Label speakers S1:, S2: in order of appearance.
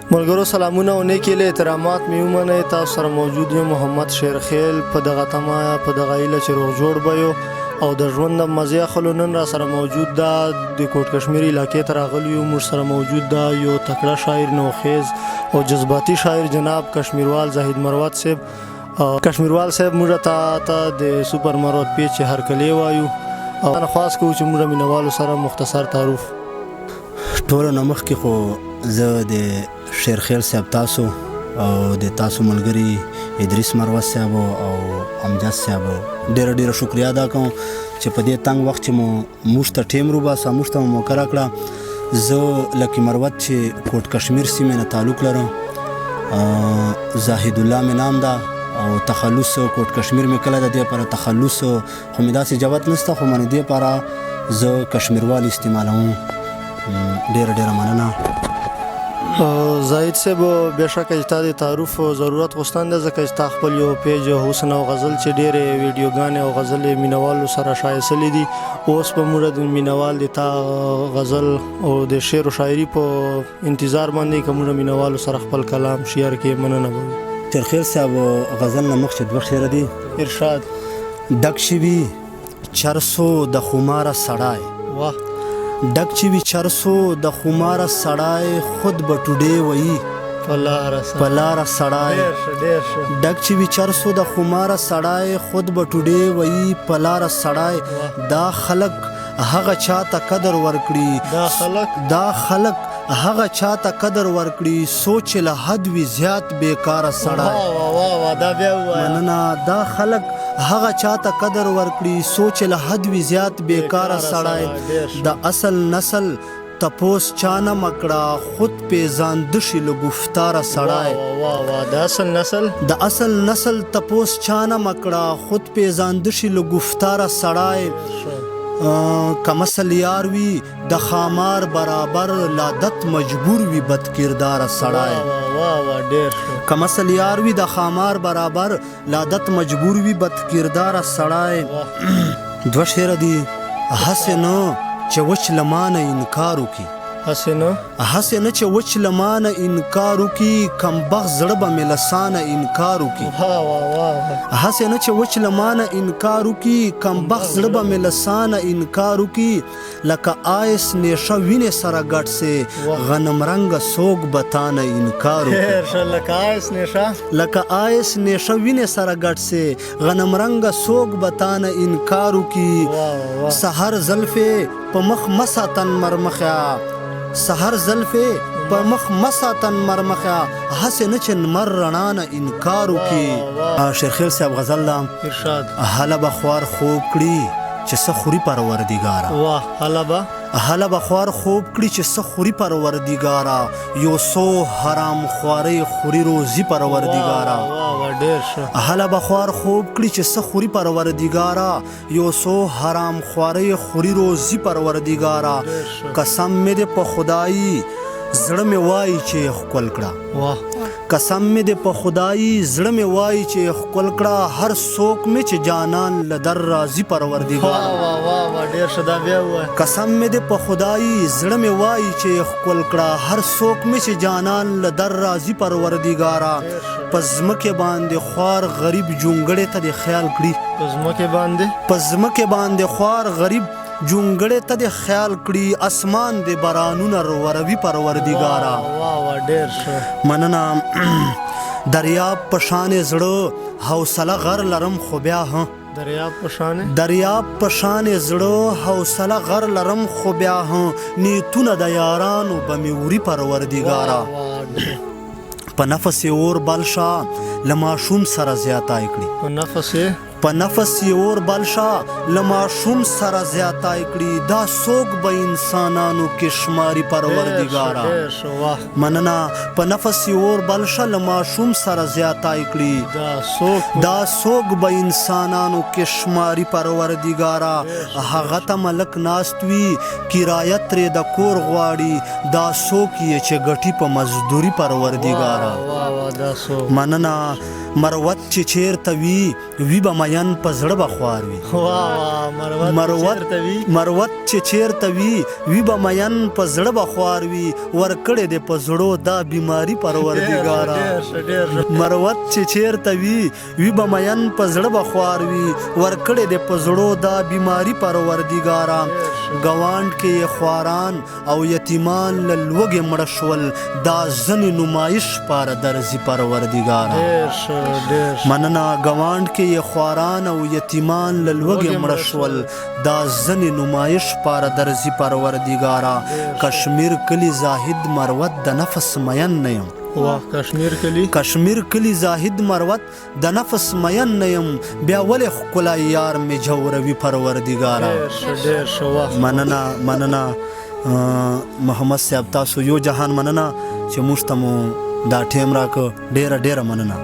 S1: ملګرو سلامونه او نیکی له احترامات مې ومنئ. تاسو سره موجود یم محمد شیرخیل په دغه تمه په دغه هیله چې روغ جوړ به یو او د ژوند د مزې اخلو. نن را سره موجود ده د کوټ کشمیر علاقې ته راغلي یو. موږ سره موجود ده یو تکړه شاعر نوخیز او جذباتي شاعر جناب کشمیروال زاهد مروت صاحب. کشمیروال صاحب موږ ته د سوپر مروت پیچ هرکلی وایو او انا خاص کوو چې موږ مینوالو سره مختصر تعارف.
S2: ټولو نه مخکې خو زه د شیرخیل صاحب تاسو او د تاسو ملګري ادریس مروت صاحب او امجد صاحب ډېره ډېره شکریا ادا کوم چې په دې تنګ وخت چې موږ ته ټیم روباسه، موږ ته مو موقع راکړه. زه لکی مروت چې کوټ کشمیر سیمې نه تعلق لرم، زاهد الله مې نام ده او تخلص کوټ کشمیر مې کله د دې لپاره تخلص خو مې داسې جوت نشته، خو من دې لپاره زه کشمیروال استعمالوم. ډېره ډېره مننه.
S1: زاهد صاحب بېشکه چې تا د تعارف ضرورت غوښتن دی، ځکه چې تا خپل یو پیج حسن او غزل چې ډېرې ویډیوګانې او غزلې مینوالو سره شایستلې دي. اوس به موږ د مینوال د تا غزل او د شعر و شاعري په انتظار باندې که موږ مینوالو سره خپل کلام شعر کې مننه به.
S2: شیرخیل صاحب غزل نه مخکې دوه شعره دي.
S1: ارشاد.
S2: ډک شوي چرسو د خماره سړی،
S1: واه،
S2: ډک چې وي چرسو د خماره سړی، خود به ټوډې وایي په لاره سړی. ډک چې وي چرسو د خماره سړی، خود به ټوډې وایي په لاره سړی. دا خلک هغه چاته قدر ورکړي، دا خلک هغه چاته قدر ورکړي، سوچ له حد وي زیات بیکاره سړی. مننه. دا خلک هغه چاته قدر ورکړي، سوچ له حد وي زیات بیکاره سړی. د اصل نسل تپوس چانه مکړه، خود پیژانده شي له گفتاره سړی. د اصل نسل تپوس چانه مکړه، خود پیژانده شي له گفتاره سړی. کم اصل یار وي د خامار برابر، لادت مجبور وي بد کرداره سړی. کم اصل یار وي د خامار برابر، لادت مجبور وي بد کرداره سړی. دوه شعر دي. هسې نه چې وچ لمانه انکار وکي، هسې نه چې وچ لمانه انکار وکي، کم بخت زړه به مې لسانه انکار وکي. هسې نه چې وچ لمانه انکار وکي، کم بخت زړه به مې لسانه انکار وکي. لکه آیس نیشه وینې سره ګډ سي، غنم رنګه سوګ به تانه انکار وکي. لکه آیس نیشه وینې سره ګډ سي، غنم رنګه سوګ به تانه انکار وکي. سحر زلفې په مخ مساتن مرمخیا، سحر زلفې په مخ مساتن مرمخیا، هسې نه چې نمر رڼا نه انکار وکي. شیرخیل صاحب غزل ده.
S1: ارشاد.
S2: هله به خوار خوب کړي چې څه خوري پروردګاره.
S1: واه،
S2: هله به خوار خوب کړي چې څه خوري پروردګاره، یو څو حرام خوارۍ خوري روزي پروردګاره. هله به خوار خوب کړي چې څه خوري پروردګاره، یو څو حرام خوارۍ خوري روزي پروردګاره. قسم مې دې په خدایي زړه مې وایي چې ښکل کړه، قسم مې دې په خدایي زړه مې وایي چې ښکل کړه، هر څوک مې چې جانان له در راضي پروردګاره. قسم مې دې په خدایي زړه مې وایي چې ښکل کړه، هر څوک مې چې جانان له در راضي پروردګاره. په ځمکې باندې خوار غریب جونګړې ته دې خیال کړي، په ځمکې باندې خوار غریب جونګړې ته دې خیال کړي، اسمان دې بارانونه وروي پروردګاره. مننه. دریاب په شان زړه حوصله غر لرم خو بیا دریاب په شان زړه حوصله غر لرم خو بیا نیتونه د یارانو به مې وري پروردګاره. په نفس اور بل شه له ماشوم سره زیاتای کړي، په نفس اور بل شه له ماشوم سره زیاتای کړي، دا څوک به انسانانو کې شماري پروردګاره. مننه. په نفس اور بل شه له ماشوم سره زیاتای کړي، دا څوک به انسانانو کې شماري پروردګاره. هغه ته ملک ناست وي کرایه ترې د کور غواړي، دا څوک یې چې ګټي په مزدوري پروردګاره. مننه. مروت چې چیرته وي به مین په زړه به خوار وي
S1: واه
S2: مروت چې چیرته وي به مین په زړه به خوار وي ورکړې دې په زړو دا بیماری پروردګاره مروت چې چیرته وي به مین په زړه به خوار وي ورکړې دې په زړو دا بیماری پروردګاره ګوانډ کې یې خواران او یتیمان له لوږې مړه شول دا ځنې نمایش پاره درځي پروردګاره مننه ګوانډ کې یې خواران او یتیمان له لوږې مړه شول دا ځنې نمایش پاره درځي پروردګاره کشمیر کلی زاهد مروت د نفس مین نه یم کشمیر کلی زاهد مروت د نفس مین نه یم بیا ولې ښکلی یار مې جوروي پروردګاره مننه محمد صاحب تاسو یو جهان مننه چې موږ ته مو دا ټیم راکړه ډیره مننه